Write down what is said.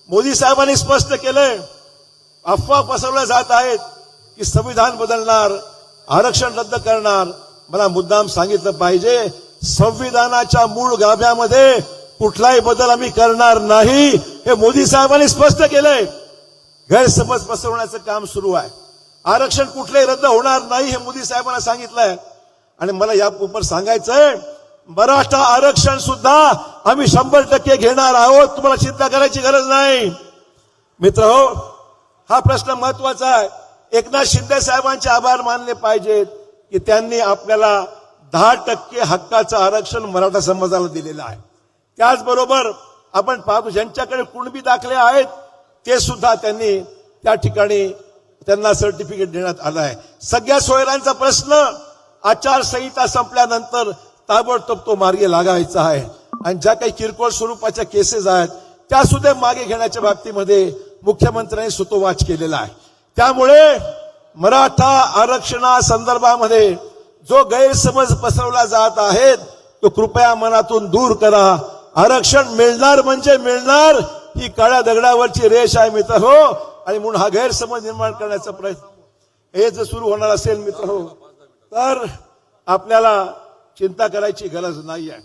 मोदी साहेबांनी स्पष्ट केलंय, अफवा पसरवल्या जात आहेत की संविधान बदलणार, आरक्षण रद्द करणार. मला मुद्दाम सांगितलं पाहिजे, संविधानाच्या मूळ गाभ्यामध्ये कुठलाही बदल आम्ही करणार नाही, हे मोदी साहेबांनी स्पष्ट केलंय. गैरसमज पसरवण्याचं काम सुरू आहे. आरक्षण कुठलेही रद्द होणार नाही हे मोदी साहेबांना सांगितलंय. आणि मला यावर सांगायचंय, मराठा आरक्षण सुद्धा आम्ही 100% घेणार आहोत. तुम्हाला चिंता करायची गरज नाही. मित्रहो, हा प्रश्न महत्वाचा आहे. एकनाथ शिंदे साहेबांचे आभार मानले पाहिजेत की त्यांनी आपल्याला 10% हक्काचं आरक्षण मराठा समाजाला दिलेलं आहे. त्याचबरोबर आपण पाहतो ज्यांच्याकडे कुणबी दाखले आहेत ते सुद्धा त्यांनी त्या ठिकाणी त्यांना सर्टिफिकेट देण्यात आलं आहे. सगळ्या सोयऱ्यांचा प्रश्न आचारसंहिता संपल्यानंतर ताबडतोब तो मार्गी लागायचा आहे. आणि ज्या काही किरकोळ स्वरूपाच्या केसेस आहेत त्या सुद्धा मागे घेण्याच्या बाबतीमध्ये मुख्यमंत्र्यांनी सुतोवाच केलेला आहे. त्यामुळे मराठा आरक्षणासंदर्भामध्ये जो गैरसमज पसरवला जात आहे तो कृपया मनातून दूर करा. आरक्षण मिळणार म्हणजे मिळणार, ही काळ्या दगडावरची रेष आहे मित्र हो. आणि म्हणून हा गैरसमज निर्माण करण्याचा प्रयत्न हे जर सुरू होणार असेल मित्र हो, तर आपल्याला चिंता करायची गरज नाही आहे.